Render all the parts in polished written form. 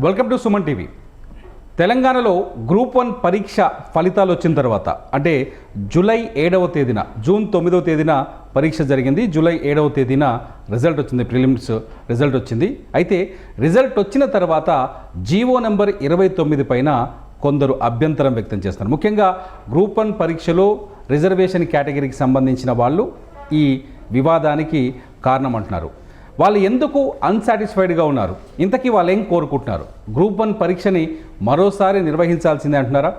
Welcome to Suman TV. తెలంగాణలో group 1 పరీక్ష ఫలితాలు వచ్చిన తర్వాత అంటే జూలై 7వ తేదీన, జూన్ 9వ తేదీన పరీక్ష జరిగింది. జూలై 7వ తేదీన రిజల్ట్ వచ్చింది, ప్రిలిమ్స్ రిజల్ట్ వచ్చింది. అయితే రిజల్ట్ వచ్చిన తర్వాత జీవో నెంబర్ 29 పైన కొందరు అభ్యంతరం వ్యక్తం చేస్తున్నారు. ముఖ్యంగా గ్రూప్ 1 పరీక్షలో రిజర్వేషన్ కేటగిరీకి సంబంధించిన వాళ్ళు ఈ వివాదానికి కారణం అంటున్నారు. వాళ్ళు ఎందుకు అన్సాటిస్ఫైడ్గా ఉన్నారు, ఇంతకీ వాళ్ళు ఏం కోరుకుంటున్నారు? గ్రూప్ 1 పరీక్షని మరోసారి నిర్వహించాల్సిందే అంటున్నారా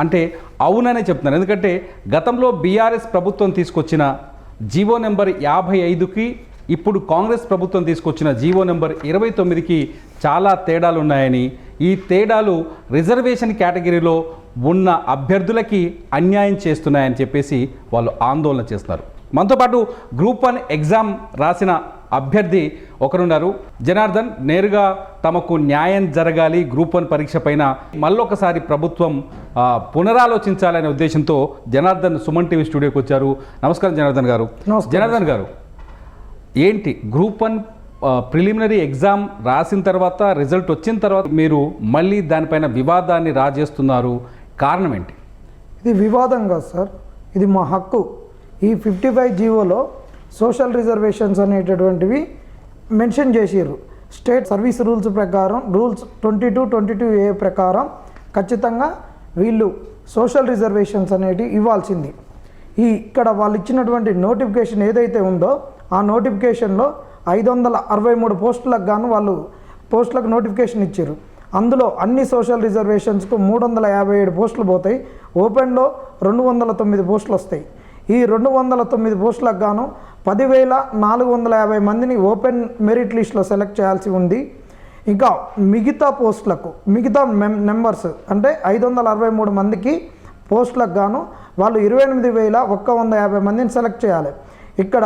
అంటే అవుననే చెప్తున్నారు. ఎందుకంటే గతంలో బీఆర్ఎస్ ప్రభుత్వం తీసుకొచ్చిన జీవో నెంబర్ 55కి ఇప్పుడు కాంగ్రెస్ ప్రభుత్వం తీసుకొచ్చిన జీవో నెంబర్ 29కి చాలా తేడాలు ఉన్నాయని, ఈ తేడాలు రిజర్వేషన్ కేటగిరీలో ఉన్న అభ్యర్థులకి అన్యాయం చేస్తున్నాయని చెప్పేసి వాళ్ళు ఆందోళన చేస్తున్నారు. మనతో పాటు గ్రూప్ 1 ఎగ్జామ్ రాసిన అభ్యర్థి ఒకరున్నారు, జనార్దన్. నేరుగా తమకు న్యాయం జరగాలి, గ్రూప్ 1 పరీక్ష పైన మళ్ళొకసారి ప్రభుత్వం పునరాలోచించాలనే ఉద్దేశంతో జనార్దన్ సుమన్ టీవీ స్టూడియోకి వచ్చారు. నమస్కారం జనార్దన్ గారు. జనార్దన్ గారు, ఏంటి గ్రూప్ 1 ప్రిలిమినరీ ఎగ్జామ్ రాసిన తర్వాత రిజల్ట్ వచ్చిన తర్వాత మీరు మళ్ళీ దానిపైన వివాదాన్ని రాజేస్తున్నారు, కారణం ఏంటి? ఇది వివాదం కాదు సార్, ఇది మా హక్కు. ఈ 55 జీవోలో సోషల్ రిజర్వేషన్స్ అనేటటువంటివి మెన్షన్ చేసిర్రు. స్టేట్ సర్వీస్ రూల్స్ ప్రకారం, రూల్స్ 22(22)A ప్రకారం ఖచ్చితంగా వీళ్ళు సోషల్ రిజర్వేషన్స్ అనేటివి ఇవ్వాల్సింది. ఇక్కడ వాళ్ళు ఇచ్చినటువంటి నోటిఫికేషన్ ఏదైతే ఉందో ఆ నోటిఫికేషన్లో 563 పోస్టులకు గాను వాళ్ళు పోస్టులకు నోటిఫికేషన్ ఇచ్చారు. అందులో అన్ని సోషల్ రిజర్వేషన్స్కు 357 పోస్టులు పోతాయి. ఓపెన్లో 209 పోస్టులు వస్తాయి. ఈ 209 పోస్టులకు గాను 10,450 మందిని ఓపెన్ మెరిట్ లిస్ట్లో సెలెక్ట్ చేయాల్సి ఉంది. ఇంకా మిగతా పోస్టులకు మిగతా నెంబర్స్ అంటే 563 మందికి పోస్టులకు గాను వాళ్ళు 28,150 మందిని సెలెక్ట్ చేయాలి. ఇక్కడ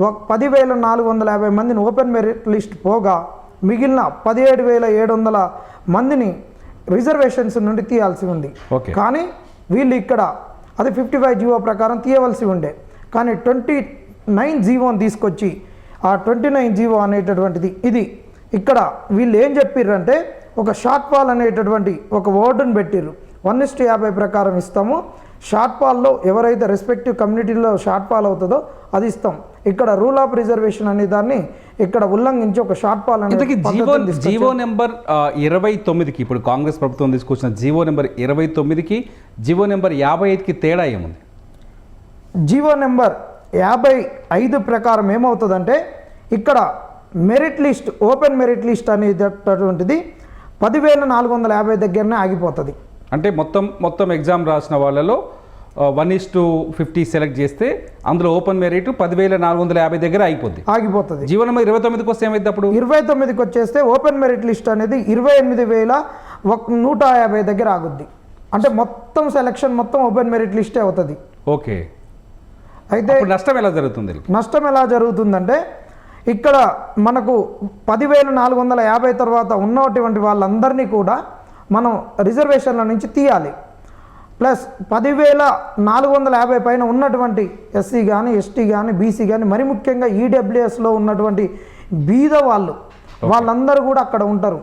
10,450 మందిని ఓపెన్ మెరిట్ లిస్ట్ పోగా మిగిలిన 17,700 మందిని రిజర్వేషన్స్ నుండి తీయాల్సి ఉంది. కానీ వీళ్ళు ఇక్కడ అది 55 జీవో ప్రకారం తీయవలసి ఉండే, కానీ 29 జీవోని తీసుకొచ్చి ఆ 29 జీవో అనేటటువంటిది ఇది ఇక్కడ వీళ్ళు ఏం చెప్పిర్రంటే ఒక షార్ట్ ఫాల్ అనేటటువంటి ఒక వర్డ్ని పెట్టిర్రు. 1:50 ప్రకారం ఇస్తాము. షార్ట్ ఫాల్లో ఎవరైతే రెస్పెక్టివ్ కమ్యూనిటీలో షార్ట్ ఫాల్ అవుతుందో అది ఇస్తాం. ఇక్కడ రూల్ ఆఫ్ రిజర్వేషన్ అనే దాన్ని ఇక్కడ ఉల్లంఘించి ఒక షార్ట్ ఫాల్ అనేది జీవో నెంబర్ 29కి ఇప్పుడు కాంగ్రెస్ ప్రభుత్వం తీసుకొచ్చిన జీవో నెంబర్ 29కి జీవో నెంబర్ 55కి తేడా ఏముంది? జీవో నెంబర్ 55 ప్రకారం ఏమవుతుందంటే ఇక్కడ merit list, open merit list అనేటటువంటిది 10,450 దగ్గరనే ఆగిపోతుంది. అంటే మొత్తం ఎగ్జామ్ రాసిన వాళ్ళలో 1:50 సెలెక్ట్ చేస్తే అందులో ఓపెన్ మెరిట్ 10,450 దగ్గర ఆగిపోతుంది. జీవో నెంబర్ 29కి వస్తే ఏమైంది? అప్పుడు 29కి వచ్చేస్తే ఓపెన్ మెరిట్ లిస్ట్ అనేది 28,150 దగ్గర ఆగుద్ది. అంటే మొత్తం సెలక్షన్ మొత్తం ఓపెన్ మెరిట్ లిస్టే అవుతుంది. ఓకే. అయితే నష్టం ఎలా జరుగుతుంది? నష్టం ఎలా జరుగుతుందంటే ఇక్కడ మనకు 10,450 తర్వాత ఉన్నటువంటి వాళ్ళందరినీ కూడా మనం రిజర్వేషన్ల నుంచి తీయాలి. ప్లస్ 10,450 పైన ఉన్నటువంటి ఎస్సీ కానీ, ఎస్టీ కానీ, బీసీ కానీ, మరి ముఖ్యంగా ఈడబ్ల్యూఎస్లో ఉన్నటువంటి బీద వాళ్ళందరూ కూడా అక్కడ ఉంటారు.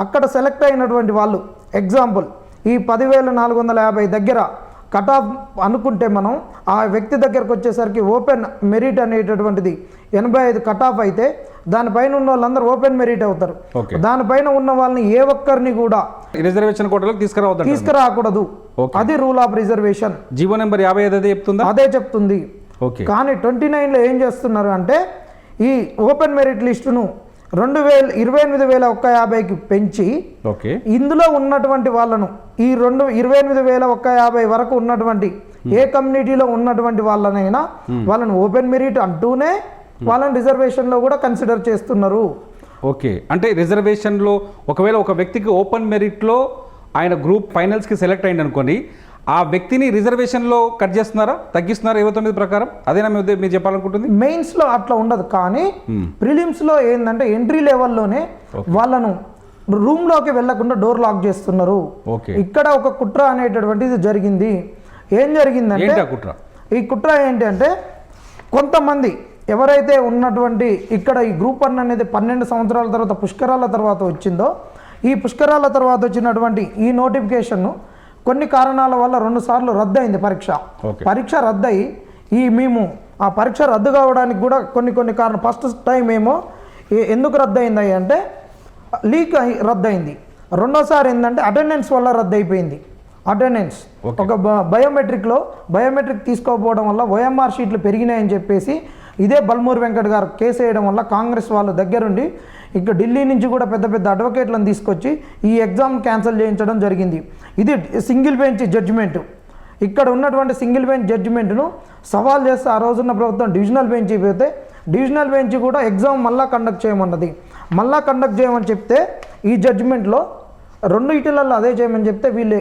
అక్కడ సెలెక్ట్ అయినటువంటి వాళ్ళు ఎగ్జాంపుల్ ఈ 10,450 దగ్గర కట్ ఆఫ్ అనుకుంటే మనం ఆ వ్యక్తి దగ్గరకు వచ్చేసరికి ఓపెన్ మెరిట్ అనేటటువంటిది 85 కట్ ఆఫ్ అయితే దానిపైన ఉన్న వాళ్ళందరూ ఓపెన్ మెరిట్ అవుతారు. దానిపైన ఉన్న వాళ్ళని ఏ ఒక్కరిని కూడా రిజర్వేషన్ కోటాలోకి తీసుకురాకూడదు. అది rule of reservation. GO number 55 అదే చెప్తుంది. కానీ 29లో ఏం చేస్తున్నారు అంటే ఈ ఓపెన్ మెరిట్ లిస్టును 28,150కి పెంచి ఇందులో ఉన్నటువంటి వాళ్ళను ఈ 28,150 వరకు ఉన్నటువంటి ఏ కమ్యూనిటీలో ఉన్నటువంటి వాళ్ళనైనా వాళ్ళని ఓపెన్ మెరిట్ అంటూనే వాళ్ళని రిజర్వేషన్లో కూడా కన్సిడర్ చేస్తున్నారు. ఓకే. అంటే రిజర్వేషన్లో ఒకవేళ ఒక వ్యక్తికి ఓపెన్ మెరిట్లో ఆయన గ్రూప్ ఫైనల్స్కి సెలెక్ట్ అయ్యింది అనుకోండి, ఆ వ్యక్తిని రిజర్వేషన్లో కట్ చేస్తున్నారా, తగ్గిస్తున్నారా 29 ప్రకారం? అదేనా మీరు చెప్పాలనుకుంటుంది? మెయిన్స్లో అట్లా ఉండదు, కానీ ప్రిలిమ్స్లో ఏంటంటే ఎంట్రీ లెవెల్లోనే వాళ్ళను రూమ్లోకి వెళ్లకుండా డోర్ లాక్ చేస్తున్నారు. ఇక్కడ ఒక కుట్ర అనేటటువంటిది జరిగింది. ఏం జరిగిందంటే ఈ కుట్ర ఏంటి అంటే కొంతమంది ఎవరైతే ఉన్నటువంటి ఇక్కడ ఈ గ్రూప్ 1 అనేది 12 సంవత్సరాల తర్వాత పుష్కరాల తర్వాత వచ్చిందో ఈ పుష్కరాల తర్వాత వచ్చినటువంటి ఈ నోటిఫికేషన్ను కొన్ని కారణాల వల్ల 2 సార్లు రద్దయింది పరీక్ష. పరీక్ష రద్దయి మేము ఆ పరీక్ష రద్దు కావడానికి కూడా కొన్ని కారణం. ఫస్ట్ టైం ఏమో ఎందుకు రద్దయింది అంటే లీక్ రద్దయింది. రెండోసారి ఏంటంటే అటెండెన్స్ వల్ల రద్దయిపోయింది. అటెండెన్స్ ఒక బయోమెట్రిక్ తీసుకోకపోవడం వల్ల OMR షీట్లు పెరిగినాయని చెప్పేసి ఇదే బల్మూరి వెంకట్ గారు కేసు వేయడం వల్ల కాంగ్రెస్ వాళ్ళ దగ్గరుండి ఇక ఢిల్లీ నుంచి కూడా పెద్ద అడ్వకేట్లను తీసుకొచ్చి ఈ ఎగ్జామ్ క్యాన్సిల్ చేయించడం జరిగింది. ఇది సింగిల్ బెంచ్ జడ్జిమెంట్. ఇక్కడ ఉన్నటువంటి సింగిల్ బెంచ్ జడ్జిమెంట్ను సవాల్ చేస్తే ఆ రోజున్న ప్రభుత్వం డివిజనల్ బెంచ్ పోతే డివిజనల్ బెంచ్ కూడా ఎగ్జామ్ మళ్ళీ కండక్ట్ చేయమన్నది. మళ్ళీ కండక్ట్ చేయమని చెప్తే ఈ జడ్జిమెంట్లో 2 ఇటీలలో అదే చేయమని చెప్తే వీళ్ళు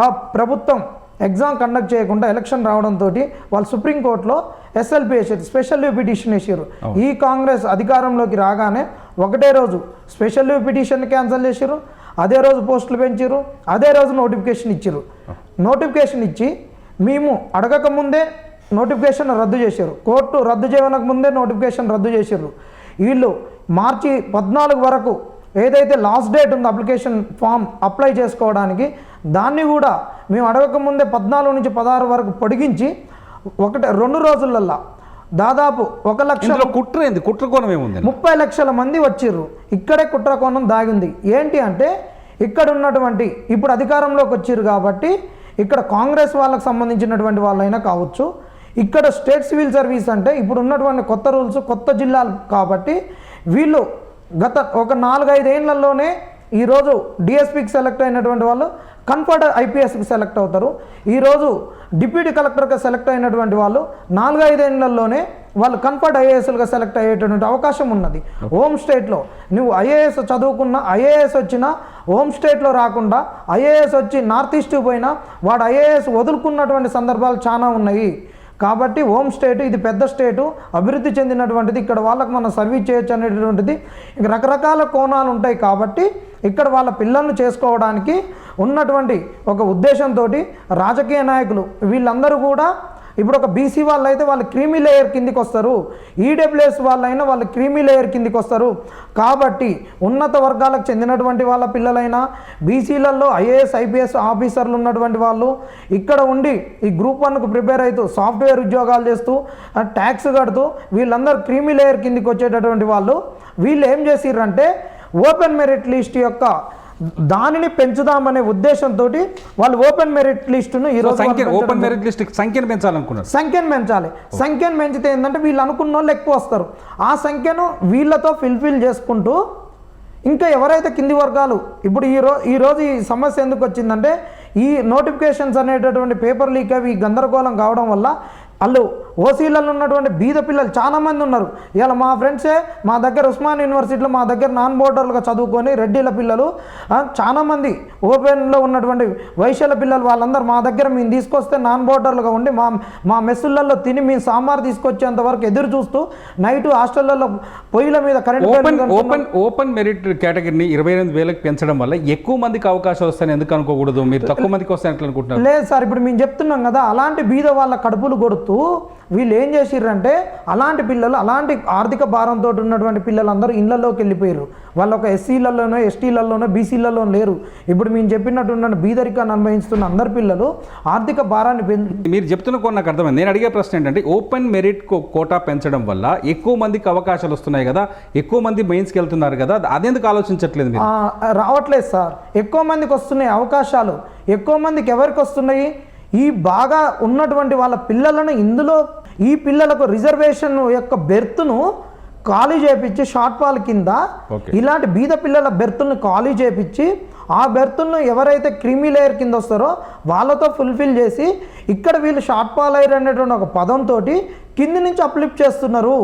ఆ ప్రభుత్వం ఎగ్జామ్ కండక్ట్ చేయకుండా ఎలక్షన్ రావడంతో వాళ్ళు సుప్రీంకోర్టులో SLP వేసారు, స్పెషల్ లీవ్ పిటిషన్ వేసారు. ఈ కాంగ్రెస్ అధికారంలోకి రాగానే ఒకటే రోజు స్పెషల్ లీవ్ పిటిషన్ క్యాన్సిల్ చేశారు, అదే రోజు పోస్టులు పెంచారు, అదే రోజు నోటిఫికేషన్ ఇచ్చారు. నోటిఫికేషన్ ఇచ్చి మేము అడగక ముందే నోటిఫికేషన్ రద్దు చేశారు. కోర్టు రద్దు చేయడానికి ముందే నోటిఫికేషన్ రద్దు చేశారు. వీళ్ళు మార్చి 14 వరకు ఏదైతే లాస్ట్ డేట్ ఉందో అప్లికేషన్ ఫామ్ అప్లై చేసుకోవడానికి దాన్ని కూడా మేము అడగక ముందే 14 నుంచి 16 వరకు పొడిగించి 2 రోజులల్లా దాదాపు 1 లక్ష కుట్రకోణం ఏముంది 30 లక్షల మంది వచ్చిర్రు. ఇక్కడే కుట్రకోణం దాగింది. ఏంటి అంటే ఇక్కడ ఉన్నటువంటి ఇప్పుడు అధికారంలోకి వచ్చిర్రు కాబట్టి ఇక్కడ కాంగ్రెస్ వాళ్ళకి సంబంధించినటువంటి వాళ్ళైనా కావచ్చు, ఇక్కడ స్టేట్ సివిల్ సర్వీస్ అంటే ఇప్పుడు ఉన్నటువంటి కొత్త రూల్స్ కొత్త జిల్లాలు కాబట్టి వీళ్ళు గత ఒక 4-5 ఏళ్లలోనే ఈరోజు డిఎస్పీకి సెలెక్ట్ అయినటువంటి వాళ్ళు కన్ఫర్ట్ ఐపీఎస్కి సెలెక్ట్ అవుతారు. ఈరోజు డిప్యూటీ కలెక్టర్గా సెలెక్ట్ అయినటువంటి వాళ్ళు 4-5 ఏళ్లలోనే వాళ్ళు కన్ఫర్ట్ ఐఏఎస్లుగా సెలెక్ట్ అయ్యేటటువంటి అవకాశం ఉన్నది. హోమ్ స్టేట్లో నువ్వు ఐఏఎస్ చదువుకున్న ఐఏఎస్ వచ్చినా హోమ్ స్టేట్లో రాకుండా ఐఏఎస్ వచ్చి నార్త్ ఈస్ట్ పోయినా వాడు ఐఏఎస్ వదులుకున్నటువంటి సందర్భాలు చాలా ఉన్నాయి. కాబట్టి హోమ్ స్టేట్ ఇది పెద్ద స్టేటు, అభివృద్ధి చెందినటువంటిది, ఇక్కడ వాళ్ళకు మనం సర్వీస్ చేయొచ్చు అనేటటువంటిది రకరకాల కోణాలు ఉంటాయి. కాబట్టి ఇక్కడ వాళ్ళ పిల్లలను చేసుకోవడానికి ఉన్నటువంటి ఒక ఉద్దేశంతో రాజకీయ నాయకులు వీళ్ళందరూ కూడా ఇప్పుడు ఒక బీసీ వాళ్ళు అయితే వాళ్ళు క్రీమీ లేయర్ కిందికి వస్తారు, ఈడబ్ల్యూఎస్ వాళ్ళైనా వాళ్ళు క్రీమీ లేయర్ కిందికి వస్తారు. కాబట్టి ఉన్నత వర్గాలకు చెందినటువంటి వాళ్ళ పిల్లలైనా బీసీలలో ఐఏఎస్ ఐపీఎస్ ఆఫీసర్లు ఉన్నటువంటి వాళ్ళు ఇక్కడ ఉండి ఈ గ్రూప్ 1కు ప్రిపేర్ అవుతూ సాఫ్ట్వేర్ ఉద్యోగాలు చేస్తూ ట్యాక్స్ కడుతూ వీళ్ళందరూ క్రీమీ లేయర్ కిందికి వచ్చేటటువంటి వాళ్ళు వీళ్ళు ఏం చేసిర్రంటే ఓపెన్ మెరిట్ లిస్ట్ యొక్క దానిని పెంచుదామనే ఉద్దేశంతో వాళ్ళు ఓపెన్ మెరిట్ లిస్టును సంఖ్యను పెంచాలనుకున్నారు. సంఖ్యను పెంచాలి. సంఖ్యను పెంచితే ఏంటంటే వీళ్ళు అనుకున్న వాళ్ళు ఎక్కువ వస్తారు. ఆ సంఖ్యను వీళ్ళతో ఫిల్ఫిల్ చేసుకుంటూ ఇంకా ఎవరైతే కింది వర్గాలు ఇప్పుడు ఈరోజు ఈ సమస్య ఎందుకు వచ్చిందంటే ఈ నోటిఫికేషన్స్ అనేటటువంటి పేపర్ లీక్ అవి గందరగోళం కావడం వల్ల వాళ్ళు ఓసీలలో ఉన్నటువంటి బీద పిల్లలు చాలామంది ఉన్నారు. ఇలా మా ఫ్రెండ్సే మా దగ్గర ఉస్మాన్ యూనివర్సిటీలో మా దగ్గర నాన్ బోర్డర్లుగా చదువుకొని రెడ్డిల పిల్లలు చాలామంది ఓపెన్లో ఉన్నటువంటి వైశ్యుల పిల్లలు వాళ్ళందరూ మా దగ్గర మేము తీసుకొస్తే నాన్ బోర్డర్లుగా ఉండి మా మెస్సులలో తిని మేము సాంబార్ తీసుకొచ్చేంత వరకు ఎదురు చూస్తూ నైట్ హాస్టళ్లలో పొయ్యిల మీద కరెంట్ ఓపెన్ మెరిట్ కేటగిరీని 28,000కి పెంచడం వల్ల ఎక్కువ మందికి అవకాశాలు వస్తాయని ఎందుకు అనుకోకూడదు? మీరు తక్కువ మందికి వస్తాయని అనుకుంటున్నారు? లేదు సార్, ఇప్పుడు మేము చెప్తున్నాం కదా, అలాంటి బీద వాళ్ళ కడుపులు కొడుతూ వీళ్ళు ఏం చేసిర్రంటే అలాంటి పిల్లలు అలాంటి ఆర్థిక భారంతో ఉన్నటువంటి పిల్లలందరూ ఇళ్లలోకి వెళ్ళిపోయారు. వాళ్ళు ఒక ఎస్సీలలోనో ఎస్టీలలోనో బీసీలలో లేరు. ఇప్పుడు మేము చెప్పినట్టు బీదరికాన్ని అనుభవిస్తున్న అందరు పిల్లలు ఆర్థిక భారాన్ని మీరు చెప్తున్న కొన్ని నాకు అర్థమైంది. నేను అడిగే ప్రశ్న ఏంటంటే ఓపెన్ మెరిట్ కోటా పెంచడం వల్ల ఎక్కువ మందికి అవకాశాలు వస్తున్నాయి కదా, ఎక్కువ మంది మెయిన్స్కి వెళ్తున్నారు కదా, అదెందుకు ఆలోచించట్లేదు మీరు? రావట్లేదు సార్, ఎక్కువ మందికి వస్తున్నాయి అవకాశాలు. ఎక్కువ మందికి ఎవరికి వస్తున్నాయి? ఈ బాగా ఉన్నటువంటి వాళ్ళ పిల్లలను ఇందులో ఈ పిల్లలకు రిజర్వేషన్ యొక్క బెర్త్ను ఖాళీ చేపించి షార్ట్ ఫాల్ కింద ఇలాంటి బీద పిల్లల బెర్తులను ఖాళీ చేపించి ఆ బెర్తులను ఎవరైతే క్రీమీ లేయర్ కింద వస్తారో వాళ్ళతో ఫుల్ఫిల్ చేసి ఇక్కడ వీళ్ళు షార్ట్ ఫాల్ అయ్యారు అనేటువంటి ఒక పదంతో కింది నుంచి అప్లిఫ్ట్ చేస్తున్నారు.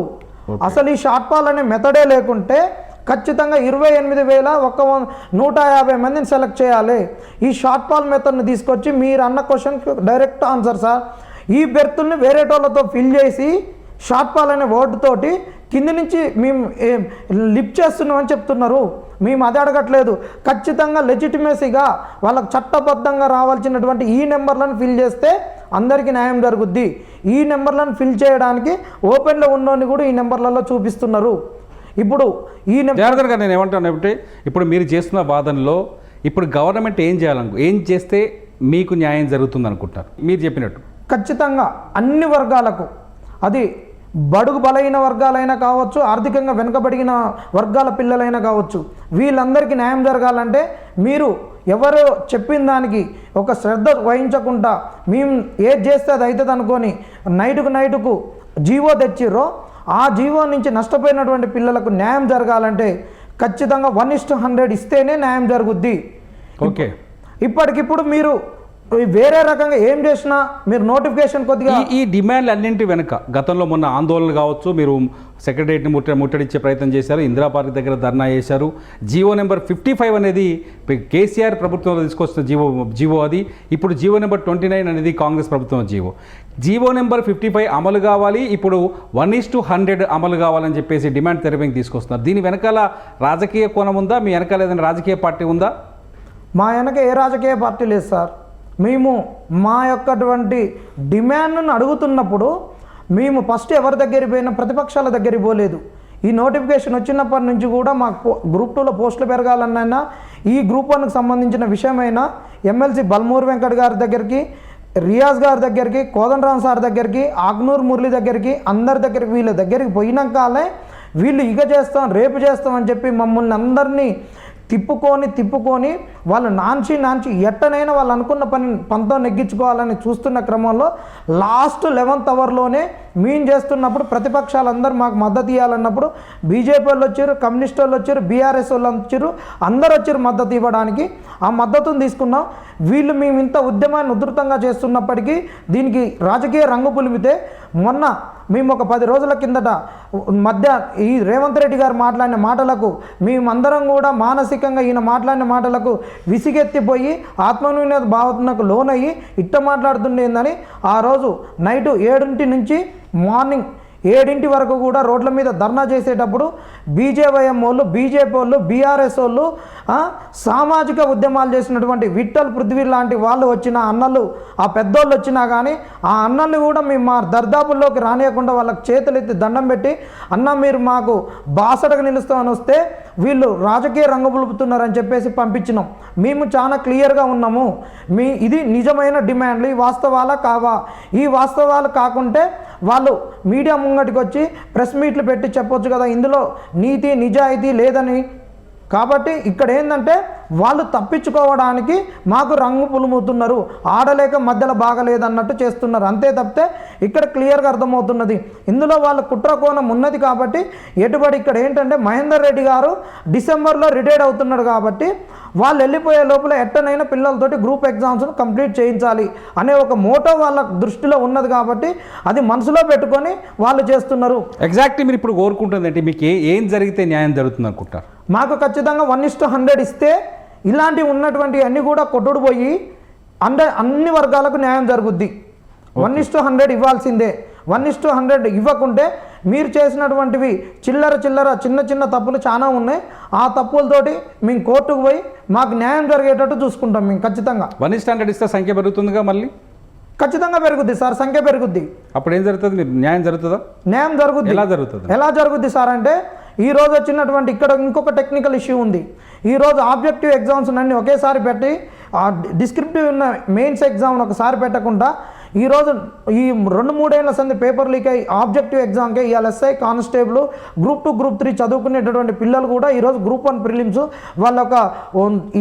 అసలు ఈ షార్ట్ ఫాల్ అనే మెథడే లేకుంటే ఖచ్చితంగా 28,150 మందిని సెలెక్ట్ చేయాలి. ఈ షార్ట్ ఫాల్ మెథడ్ని తీసుకొచ్చి మీరు అన్న క్వశ్చన్కి డైరెక్ట్ ఆన్సర్ సార్. ఈ బెర్తుల్ని వేరే వాళ్ళతో ఫిల్ చేసి షార్ట్ ఫాల్ అనే వర్డ్ తోటి కింది నుంచి మేము లిఫ్ట్ చేస్తున్నామని చెప్తున్నారు. మేము అది అడగట్లేదు. ఖచ్చితంగా లెజిటిమేసీగా వాళ్ళకు చట్టబద్ధంగా రావాల్సినటువంటి ఈ నెంబర్లను ఫిల్ చేస్తే అందరికీ న్యాయం జరుగుద్ది. ఈ నెంబర్లను ఫిల్ చేయడానికి ఓపెన్లో ఉన్నోని కూడా ఈ నెంబర్లలో చూపిస్తున్నారు. ఇప్పుడు ఈయన జనార్దన్ గారు నేను ఏమంటానంటే ఇప్పుడు మీరు చేస్తున్న వాదనలో ఇప్పుడు గవర్నమెంట్ ఏం చేస్తే మీకు న్యాయం జరుగుతుంది అనుకుంటారు మీరు చెప్పినట్టు? ఖచ్చితంగా అన్ని వర్గాలకు, అది బడుగు బలైన వర్గాలైనా కావచ్చు, ఆర్థికంగా వెనుకబడిన వర్గాల పిల్లలైనా కావచ్చు, వీళ్ళందరికీ న్యాయం జరగాలంటే మీరు ఎవరు చెప్పిన దానికి ఒక శ్రద్ధ వహించకుండా మేము ఏది చేస్తే అది అవుతుంది అనుకొని నైటుకు జీవో తెచ్చిర్రో ఆ జీవో నుంచి నష్టపోయినటువంటి పిల్లలకు న్యాయం జరగాలంటే ఖచ్చితంగా 1:100 ఇస్తేనే న్యాయం జరుగుద్ది. ఓకే, ఇప్పటికిప్పుడు మీరు వేరే రకంగా ఏం చేసినా మీరు నోటిఫికేషన్ కొద్దిగా ఈ డిమాండ్లు అన్నింటి వెనుక గతంలో మొన్న ఆందోళనలు కావచ్చు, మీరు సెక్రటరియట్ని ముట్టడించే ప్రయత్నం చేశారు, ఇందిరా పార్క్ దగ్గర ధర్నా చేశారు. జీవో నెంబర్ 55 అనేది కేసీఆర్ ప్రభుత్వంలో తీసుకొస్తున్న జీవో అది. ఇప్పుడు జీవో నెంబర్ 29 అనేది కాంగ్రెస్ ప్రభుత్వం జీవో నెంబర్ 55 అమలు కావాలి, ఇప్పుడు 1:100 అమలు కావాలని చెప్పేసి డిమాండ్ తెరపైకి తీసుకొస్తున్నారు. దీని వెనకాల రాజకీయ కోణం ఉందా? మీ వెనకాల ఏదైనా రాజకీయ పార్టీ ఉందా? మా వెనక ఏ రాజకీయ పార్టీ లేదు సార్. మేము మా యొక్కటువంటి డిమాండ్ను అడుగుతున్నప్పుడు మేము ఫస్ట్ ఎవరి దగ్గరికి పోయినా ప్రతిపక్షాల దగ్గరికి పోలేదు. ఈ నోటిఫికేషన్ వచ్చినప్పటి నుంచి కూడా మాకు గ్రూప్ 2లో పోస్టులు పెరగాలన్నా, ఈ గ్రూప్ 1కు సంబంధించిన విషయమైనా ఎమ్మెల్సీ బల్మూర్ వెంకట్ గారి దగ్గరికి, రియాజ్ గారి దగ్గరికి, కోదండరామ్ సార్ దగ్గరికి, ఆగ్నూర్ మురళి దగ్గరికి, అందరి దగ్గరికి వీళ్ళ దగ్గరికి పోయినాకాలే వీళ్ళు ఇక చేస్తాం రేపు చేస్తాం అని చెప్పి మమ్మల్ని అందరినీ తిప్పుకొని వాళ్ళు నాంచి ఎట్టనైనా వాళ్ళు అనుకున్న పంతో నెగ్గించుకోవాలని చూస్తున్న క్రమంలో లాస్ట్ 11th అవర్లోనే మేము చేస్తున్నప్పుడు ప్రతిపక్షాలందరూ మాకు మద్దతు ఇవ్వాలన్నప్పుడు బీజేపీ వాళ్ళు వచ్చారు, కమ్యూనిస్ట్ వాళ్ళు వచ్చారు, బీఆర్ఎస్ వాళ్ళు వచ్చారు, అందరూ వచ్చారు మద్దతు ఇవ్వడానికి. ఆ మద్దతును తీసుకున్నాం. వీళ్ళు మేము ఇంత ఉద్యమాన్ని ఉధృతంగా చేస్తున్నప్పటికీ దీనికి రాజకీయ రంగు పులిమితే మొన్న మేము ఒక 10 రోజుల కిందట ఈ రేవంత్ రెడ్డి గారు మాట్లాడిన మాటలకు మేమందరం కూడా మానసికంగా ఈయన మాట్లాడిన మాటలకు విసిగెత్తిపోయి ఆత్మన్యూనత భావనకు లోనయ్యి ఇట్ట మాట్లాడుతుండేందని ఆ రోజు నైటు 7 నుంచి మార్నింగ్ 7 వరకు కూడా రోడ్ల మీద ధర్నా చేసేటప్పుడు బీజేవైఎం వాళ్ళు, బీజేపీ వాళ్ళు, బీఆర్ఎస్ వాళ్ళు, సామాజిక ఉద్యమాలు చేసినటువంటి విఠల్ పృథ్వీ లాంటి వాళ్ళు వచ్చిన అన్నలు, ఆ పెద్దోళ్ళు వచ్చినా కానీ ఆ అన్నల్ని కూడా మేము మా దర్దాపుల్లోకి రానియకుండా వాళ్ళకి చేతులెత్తి దండం పెట్టి, అన్న మీరు మాకు బాసటగా నిలుస్తామని వస్తే వీళ్ళు రాజకీయ రంగు పులుపుతున్నారని చెప్పేసి పంపించినాం. మేము చాలా క్లియర్గా ఉన్నాము. ఇది నిజమైన డిమాండ్లు, ఈ వాస్తవాలా కావా? ఈ వాస్తవాలు కాకుంటే వాళ్ళు మీడియా ముంగటికి వచ్చి ప్రెస్ మీట్లు పెట్టి చెప్పొచ్చు కదా ఇందులో నీతి నిజాయితీ లేదని. కాబట్టి ఇక్కడ ఏంటంటే వాళ్ళు తప్పించుకోవడానికి మాకు రంగు పులుముతున్నారు, ఆడలేక మధ్యలో బాగలేదన్నట్టు చేస్తున్నారు. అంతే తప్పితే ఇక్కడ క్లియర్గా అర్థమవుతున్నది ఇందులో వాళ్ళ కుట్ర కోణం ఉన్నది. కాబట్టి ఎటుబడి ఇక్కడ ఏంటంటే మహేందర్ రెడ్డి గారు డిసెంబర్లో రిటైర్డ్ అవుతున్నాడు కాబట్టి వాళ్ళు వెళ్ళిపోయే లోపల ఎట్టనైనా పిల్లలతోటి గ్రూప్ ఎగ్జామ్స్ను కంప్లీట్ చేయించాలి అనే ఒక మోటో వాళ్ళ దృష్టిలో ఉన్నది. కాబట్టి అది మనసులో పెట్టుకొని వాళ్ళు చేస్తున్నారు. ఎగ్జాక్ట్లీ మీరు ఇప్పుడు కోరుకుంటుంది అంటే మీకు ఏం జరిగితే న్యాయం జరుగుతుంది అనుకుంటారు? మాకు ఖచ్చితంగా 1:100 ఇస్తే ఇలాంటివి ఉన్నటువంటి అన్నీ కూడా కొట్టుడు పోయి అన్ని వర్గాలకు న్యాయం జరుగుద్ది. 1:100 ఇవ్వాల్సిందే. 1:100 ఇవ్వకుంటే మీరు చేసినటువంటివి చిల్లర చిన్న తప్పులు చాలా ఉన్నాయి. ఆ తప్పులతోటి మేము కోర్టుకు పోయి మాకు న్యాయం జరిగేటట్టు చూసుకుంటాం. మేము ఖచ్చితంగా 1:100 ఇస్తే సంఖ్య పెరుగుతుందిగా, మళ్ళీ ఖచ్చితంగా పెరుగుద్ది సార్, సంఖ్య పెరుగుద్ది. అప్పుడు ఏం జరుగుతుంది? మీరు న్యాయం జరుగుతుందా? న్యాయం జరుగుద్ది. ఎలా జరుగుద్ది సార్ అంటే ఈరోజు వచ్చినటువంటి ఇక్కడ ఇంకొక టెక్నికల్ ఇష్యూ ఉంది. ఈరోజు ఆబ్జెక్టివ్ ఎగ్జామ్స్ అన్నీ ఒకేసారి పెట్టి డిస్క్రిప్టివ్ ఉన్న మెయిన్స్ ఎగ్జామ్ని ఒకసారి పెట్టకుండా ఈరోజు ఈ 2-3 ఏళ్ల సంది పేపర్ లీక్ అయ్యి ఆబ్జెక్టివ్ ఎగ్జామ్కి ఇవాళ ఎస్ఐ కానిస్టేబుల్ గ్రూప్ 2 గ్రూప్ 3 చదువుకునేటటువంటి పిల్లలు కూడా ఈరోజు గ్రూప్ 1 ప్రిలిమ్స్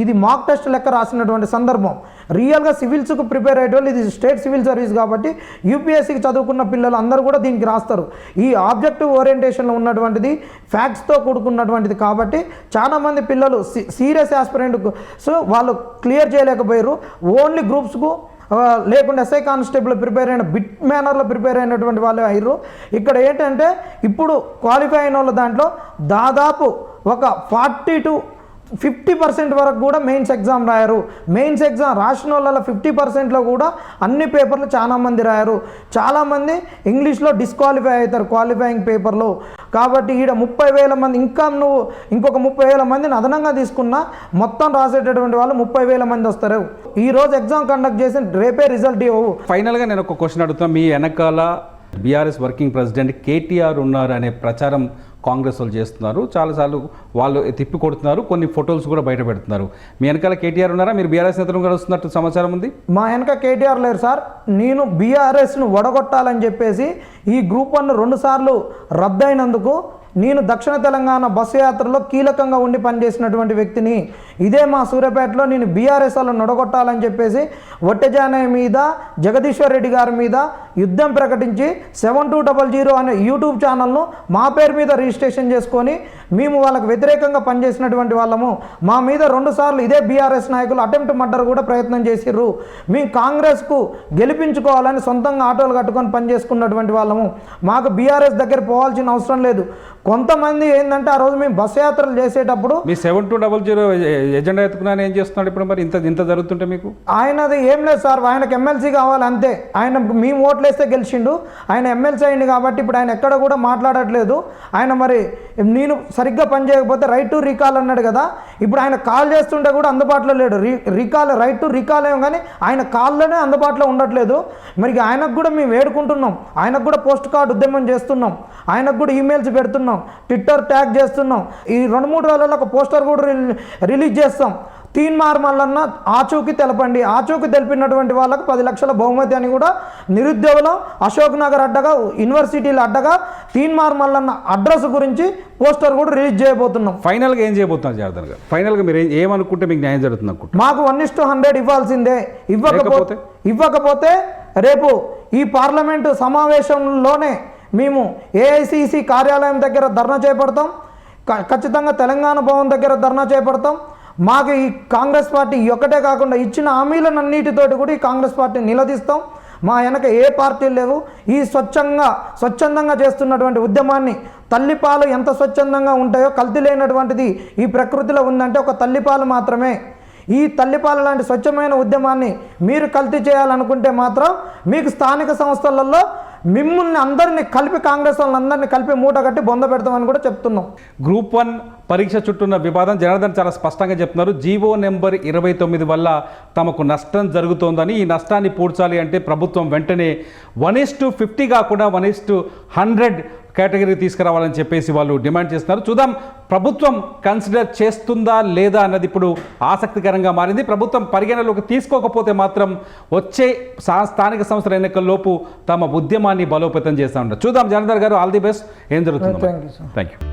ఇది మాక్ టెస్ట్ లెక్క రాసినటువంటి సందర్భం. రియల్గా సివిల్స్కు ప్రిపేర్ అయ్యేటోళ్ళు, ఇది స్టేట్ సివిల్ సర్వీస్ కాబట్టి యూపీఎస్సీకి చదువుకున్న పిల్లలు అందరూ కూడా దీనికి రాస్తారు. ఈ ఆబ్జెక్టివ్ ఓరియంటేషన్లో ఉన్నటువంటిది ఫ్యాక్ట్స్తో కూడుకున్నటువంటిది కాబట్టి చాలామంది పిల్లలు సీరియస్ ఆస్పిరెంట్కు వాళ్ళు క్లియర్ చేయలేకపోయారు. ఓన్లీ గ్రూప్స్కు లేకుండా ఎస్ఐ కానిస్టేబుల్ ప్రిపేర్ అయిన బిట్ మేనర్లో ప్రిపేర్ అయినటువంటి వాళ్ళు అయ్యారు. ఇక్కడ ఏంటంటే ఇప్పుడు క్వాలిఫై అయిన వాళ్ళ దాంట్లో దాదాపు ఒక 40 to 50% వరకు కూడా మెయిన్స్ ఎగ్జామ్ రాయారు. మెయిన్స్ ఎగ్జామ్ రాసిన వాళ్ళ 50%లో కూడా అన్ని పేపర్లు చాలామంది రాయారు. చాలామంది ఇంగ్లీష్లో డిస్క్వాలిఫై అవుతారు క్వాలిఫైయింగ్ పేపర్లో. కాబట్టి ఈడ 30,000 మంది, ఇంకా నువ్వు ఇంకొక 30,000 మందిని అదనంగా తీసుకున్నా మొత్తం రాసేటటువంటి వాళ్ళు 30,000 మంది వస్తారు. ఈరోజు ఎగ్జామ్ కండక్ట్ చేసి రేపే రిజల్ట్ ఇవ్వవు. ఫైనల్గా నేను ఒక క్వశ్చన్ అడుగుతున్నా. మీ వెనకాల బీఆర్ఎస్ వర్కింగ్ ప్రెసిడెంట్ కేటీఆర్ ఉన్నారు అనే ప్రచారం కాంగ్రెస్ వాళ్ళు చేస్తున్నారు, చాలాసార్లు వాళ్ళు తిప్పి కొడుతున్నారు, కొన్ని ఫొటోస్ కూడా బయట పెడుతున్నారు. మీ వెనకాల కేటీఆర్ ఉన్నారా? మీరు బీఆర్ఎస్ నేతలు కూడా వస్తున్నట్టు సమాచారం ఉంది. మా వెనక కేటీఆర్ లేరు సార్. నేను బీఆర్ఎస్ను వడగొట్టాలని చెప్పేసి ఈ గ్రూప్ 1 2 సార్లు రద్దయినందుకు నేను దక్షిణ తెలంగాణ బస్సు యాత్రలో కీలకంగా ఉండి పనిచేసినటువంటి వ్యక్తిని. ఇదే మా సూర్యాపేటలో నేను బీఆర్ఎస్ వాళ్ళని నొడగొట్టాలని చెప్పేసి ఒట్టెజానయ్య మీద, జగదీశ్వర్ రెడ్డి గారి మీద యుద్ధం ప్రకటించి 7200 అనే యూట్యూబ్ ఛానల్ను మా పేరు మీద రిజిస్ట్రేషన్ చేసుకొని మేము వాళ్ళకు వ్యతిరేకంగా పనిచేసినటువంటి వాళ్ళము. మా మీద 2 సార్లు ఇదే బీఆర్ఎస్ నాయకులు అటెంప్ట్ మర్డర్ కూడా ప్రయత్నం చేసిర్రు. మేము కాంగ్రెస్కు గెలిపించుకోవాలని సొంతంగా ఆటోలు కట్టుకొని పనిచేసుకున్నటువంటి వాళ్ళము. మాకు బీఆర్ఎస్ దగ్గర పోవాల్సిన అవసరం లేదు. కొంతమంది ఏంటంటే ఆ రోజు మేము బస్ యాత్రలు చేసేటప్పుడు మీ 7200 ఎజెండా ఎత్తుకున్నాను ఏం చేస్తున్నాడు ఇప్పుడు? మరి ఇంత జరుగుతుంటే మీకు ఆయనది ఏం లేదు సార్. ఆయనకు ఎమ్మెల్సీ కావాలి అంతే. ఆయన మేము ఓట్లేస్తే గెలిచిండు. ఆయన ఎమ్మెల్సీ అయింది కాబట్టి ఇప్పుడు ఆయన ఎక్కడ కూడా మాట్లాడట్లేదు. ఆయన మరి నేను సరిగ్గా పనిచేయకపోతే రైట్ టు రీకాల్ అన్నాడు కదా, ఇప్పుడు ఆయన కాల్ చేస్తుంటే కూడా అందుబాటులో లేడు. రైట్ టు రీకాల్ ఏమో కానీ ఆయన కాల్లోనే అందుబాటులో ఉండట్లేదు. మరి ఆయనకు కూడా మేము వేడుకుంటున్నాం, ఆయనకు కూడా పోస్ట్ కార్డు ఉద్యమం చేస్తున్నాం, ఆయనకు కూడా ఈమెయిల్స్ పెడుతున్నాం, ట్విట్టర్ ట్యాగ్ చేస్తున్నాం. ఈ 2-3 రోజుల్లో ఒక పోస్టర్ కూడా రిలీజ్ చేస్తాం. తీన్మార్ మల్లన్న ఆచూకీ తెలపండి. ఆచూకీ తెలిపినటువంటి వాళ్ళకు 10 లక్షల బహుమతి అని కూడా నిరుద్యోగులు అశోక్ నగర్ అడ్డగా, యూనివర్సిటీల అడ్డగా తీన్మార్ మల్లన్న అడ్రస్ గురించి పోస్టర్ కూడా రిలీజ్ చేయబోతున్నాం. ఫైనల్గా ఏం చేయబోతున్నారు జనార్దన్ గారు? ఫైనల్గా మీరు ఏమనుకుంటే మీకు న్యాయం జరుగుతుంది అనుకుంటున్నారు? మాకు 1:100 ఇవ్వాల్సిందే. ఇవ్వకపోతే రేపు ఈ పార్లమెంటు సమావేశంలోనే మేము ఏఐసిసి కార్యాలయం దగ్గర ధర్నా చేపడతాం. ఖచ్చితంగా తెలంగాణ భవన్ దగ్గర ధర్నా చేపడతాం. మాకు ఈ కాంగ్రెస్ పార్టీ ఒక్కటే కాకుండా ఇచ్చిన హామీలన్నిటితోటి కూడా ఈ కాంగ్రెస్ పార్టీ నిలదీస్తాం. మా వెనక ఏ పార్టీలు లేవు. ఈ స్వచ్ఛందంగా చేస్తున్నటువంటి ఉద్యమాన్ని, తల్లిపాలు ఎంత స్వచ్ఛందంగా ఉంటాయో కల్తీ లేనటువంటిది ఈ ప్రకృతిలో ఉందంటే ఒక తల్లిపాలు మాత్రమే. ఈ తల్లిపాల లాంటి స్వచ్ఛమైన ఉద్యమాన్ని మీరు కల్తీ చేయాలనుకుంటే మాత్రం మీకు స్థానిక సంస్థలలో మిమ్మల్ని అందరినీ కలిపి, కాంగ్రెస్ వాళ్ళందరినీ కలిపి మూట కట్టి బొంద పెడతామని కూడా చెప్తున్నాం. గ్రూప్ 1 పరీక్ష చుట్టూన్న వివాదం జనార్దన్ చాలా స్పష్టంగా చెప్తున్నారు. జీవో నెంబర్ 29 వల్ల తమకు నష్టం జరుగుతోందని, ఈ నష్టాన్ని పూడ్చాలి అంటే ప్రభుత్వం వెంటనే 1:50 కాకుండా 1:100 కేటగిరీ తీసుకురావాలని చెప్పేసి వాళ్ళు డిమాండ్ చేస్తున్నారు. చూద్దాం ప్రభుత్వం కన్సిడర్ చేస్తుందా లేదా అన్నది ఇప్పుడు ఆసక్తికరంగా మారింది. ప్రభుత్వం పరిగణలోకి తీసుకోకపోతే మాత్రం వచ్చే స్థానిక సంస్థల ఎన్నికల్లోపు తమ ఉద్యమాన్ని బలోపేతం చేస్తూ ఉంటారు. చూద్దాం జనార్దన్ గారు, ఆల్ ది బెస్ట్. ఏం జరుగుతుందో. Thank you.